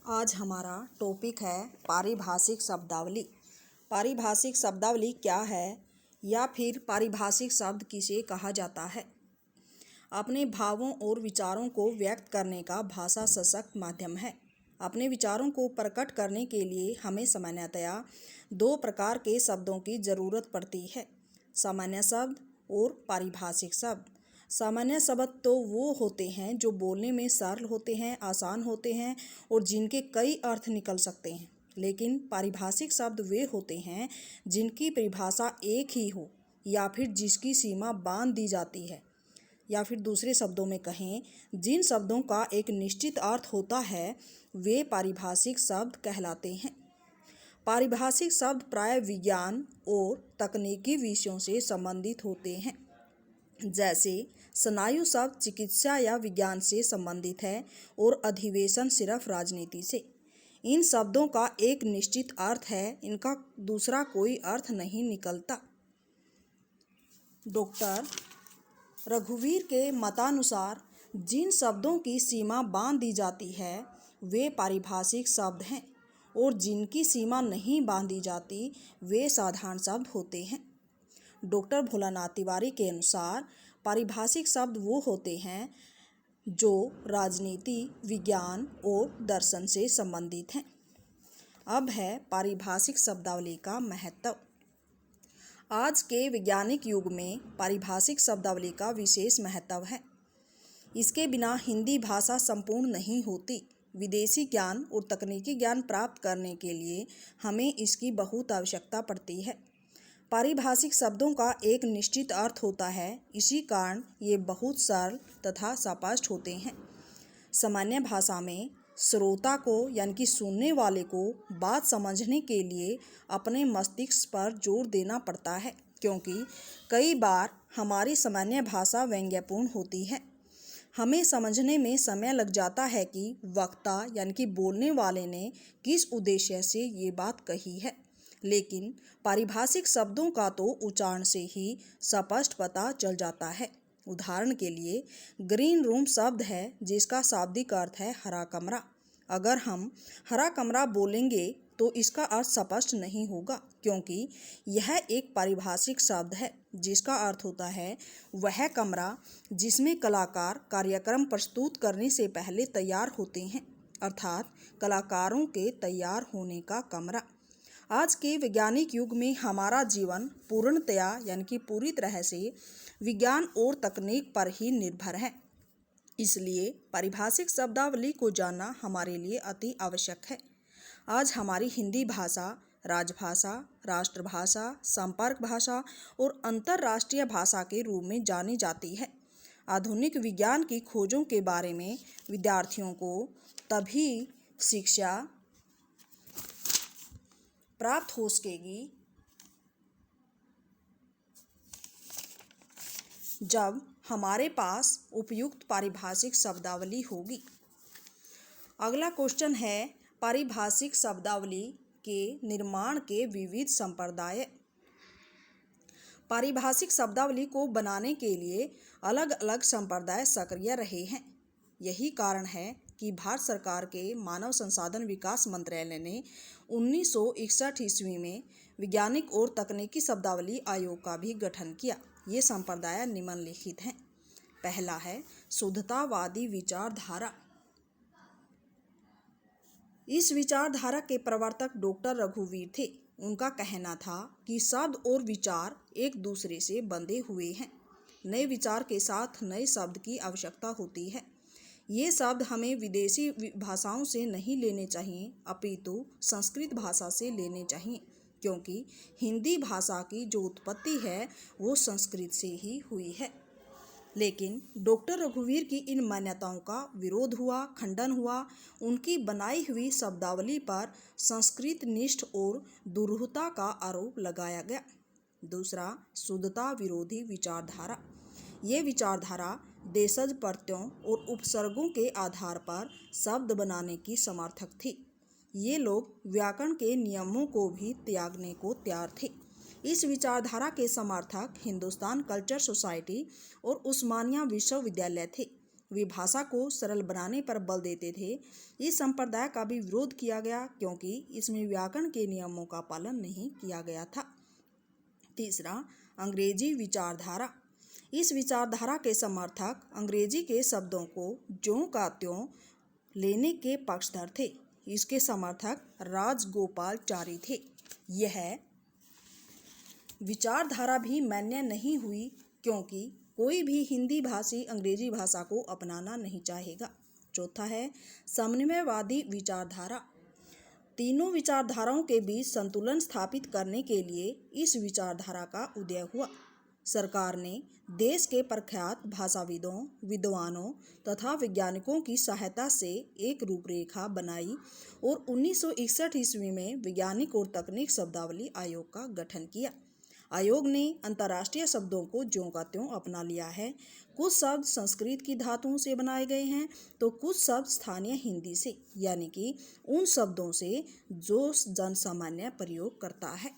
आज हमारा टॉपिक है पारिभाषिक शब्दावली। पारिभाषिक शब्दावली क्या है या फिर पारिभाषिक शब्द किसे कहा जाता है? अपने भावों और विचारों को व्यक्त करने का भाषा सशक्त माध्यम है। अपने विचारों को प्रकट करने के लिए हमें सामान्यतया दो प्रकार के शब्दों की ज़रूरत पड़ती है, सामान्य शब्द और पारिभाषिक शब्द। सामान्य शब्द तो वो होते हैं जो बोलने में सरल होते हैं, आसान होते हैं और जिनके कई अर्थ निकल सकते हैं। लेकिन पारिभाषिक शब्द वे होते हैं जिनकी परिभाषा एक ही हो या फिर जिसकी सीमा बांध दी जाती है, या फिर दूसरे शब्दों में कहें, जिन शब्दों का एक निश्चित अर्थ होता है वे पारिभाषिक शब्द कहलाते हैं। पारिभाषिक शब्द प्राय विज्ञान और तकनीकी विषयों से संबंधित होते हैं। जैसे स्नायु शब्द चिकित्सा या विज्ञान से संबंधित है और अधिवेशन सिर्फ राजनीति से। इन शब्दों का एक निश्चित अर्थ है, इनका दूसरा कोई अर्थ नहीं निकलता। डॉक्टर रघुवीर के मतानुसार जिन शब्दों की सीमा बांध दी जाती है वे पारिभाषिक शब्द हैं और जिनकी सीमा नहीं बांधी जाती वे साधारण शब्द होते हैं। डॉक्टर भोलानाथ तिवारी के अनुसार पारिभाषिक शब्द वो होते हैं जो राजनीति, विज्ञान और दर्शन से संबंधित हैं। अब है पारिभाषिक शब्दावली का महत्व। आज के वैज्ञानिक युग में पारिभाषिक शब्दावली का विशेष महत्व है। इसके बिना हिंदी भाषा संपूर्ण नहीं होती। विदेशी ज्ञान और तकनीकी ज्ञान प्राप्त करने के लिए हमें इसकी बहुत आवश्यकता पड़ती है। पारिभाषिक शब्दों का एक निश्चित अर्थ होता है, इसी कारण ये बहुत सरल तथा स्पष्ट होते हैं। सामान्य भाषा में श्रोता को यानी कि सुनने वाले को बात समझने के लिए अपने मस्तिष्क पर जोर देना पड़ता है, क्योंकि कई बार हमारी सामान्य भाषा व्यंग्यपूर्ण होती है। हमें समझने में समय लग जाता है कि वक्ता यानी कि बोलने वाले ने किस उद्देश्य से ये बात कही है, लेकिन पारिभाषिक शब्दों का तो उच्चारण से ही स्पष्ट पता चल जाता है। उदाहरण के लिए ग्रीन रूम शब्द है जिसका शाब्दिक अर्थ है हरा कमरा। अगर हम हरा कमरा बोलेंगे तो इसका अर्थ स्पष्ट नहीं होगा, क्योंकि यह एक पारिभाषिक शब्द है जिसका अर्थ होता है वह कमरा जिसमें कलाकार कार्यक्रम प्रस्तुत करने से पहले तैयार होते हैं, अर्थात कलाकारों के तैयार होने का कमरा। आज के वैज्ञानिक युग में हमारा जीवन पूर्णतया यानी कि पूरी तरह से विज्ञान और तकनीक पर ही निर्भर है। इसलिए पारिभाषिक शब्दावली को जानना हमारे लिए अति आवश्यक है। आज हमारी हिंदी भाषा राजभाषा, राष्ट्रभाषा, संपर्क भाषा और अंतर्राष्ट्रीय भाषा के रूप में जानी जाती है। आधुनिक विज्ञान की खोजों के बारे में विद्यार्थियों को तभी शिक्षा प्राप्त हो सकेगी जब हमारे पास उपयुक्त पारिभाषिक शब्दावली होगी। अगला क्वेश्चन है पारिभाषिक शब्दावली के निर्माण के विविध संप्रदाय। पारिभाषिक शब्दावली को बनाने के लिए अलग अलग संप्रदाय सक्रिय रहे हैं। यही कारण है कि भारत सरकार के मानव संसाधन विकास मंत्रालय ने 1961 ईस्वी में वैज्ञानिक और तकनीकी शब्दावली आयोग का भी गठन किया। ये संप्रदाय निम्नलिखित हैं। पहला है शुद्धतावादी विचारधारा। इस विचारधारा के प्रवर्तक डॉक्टर रघुवीर थे। उनका कहना था कि शब्द और विचार एक दूसरे से बंधे हुए हैं। नए विचार के साथ नए शब्द की आवश्यकता होती है। ये शब्द हमें विदेशी भाषाओं से नहीं लेने चाहिए, अपितु संस्कृत भाषा से लेने चाहिए, क्योंकि हिंदी भाषा की जो उत्पत्ति है वो संस्कृत से ही हुई है। लेकिन डॉक्टर रघुवीर की इन मान्यताओं का विरोध हुआ, खंडन हुआ। उनकी बनाई हुई शब्दावली पर संस्कृत निष्ठ और दुरूहता का आरोप लगाया गया। दूसरा, शुद्धता विरोधी विचारधारा। ये विचारधारा देशज प्रत्ययों और उपसर्गों के आधार पर शब्द बनाने की समर्थक थी। ये लोग व्याकरण के नियमों को भी त्यागने को तैयार थे। इस विचारधारा के समर्थक हिंदुस्तान कल्चर सोसाइटी और उस्मानिया विश्वविद्यालय थे। वे भाषा को सरल बनाने पर बल देते थे। इस संप्रदाय का भी विरोध किया गया क्योंकि इसमें व्याकरण के नियमों का पालन नहीं किया गया था। तीसरा, अंग्रेजी विचारधारा। इस विचारधारा के समर्थक अंग्रेजी के शब्दों को ज्यों का त्यों लेने के पक्षधर थे। इसके समर्थक राजगोपालचारी थे। यह विचारधारा भी मान्य नहीं हुई क्योंकि कोई भी हिंदी भाषी अंग्रेजी भाषा को अपनाना नहीं चाहेगा। चौथा है समन्वयवादी विचारधारा। तीनों विचारधाराओं के बीच संतुलन स्थापित करने के लिए इस विचारधारा का उदय हुआ। सरकार ने देश के प्रख्यात भाषाविदों, विद्वानों तथा वैज्ञानिकों की सहायता से एक रूपरेखा बनाई और 1961 ईस्वी में वैज्ञानिक और तकनीक शब्दावली आयोग का गठन किया। आयोग ने अंतर्राष्ट्रीय शब्दों को ज्यों का त्यों अपना लिया है। कुछ शब्द संस्कृत की धातुओं से बनाए गए हैं तो कुछ शब्द स्थानीय हिंदी से, यानी कि उन शब्दों से जो जनसामान्य प्रयोग करता है।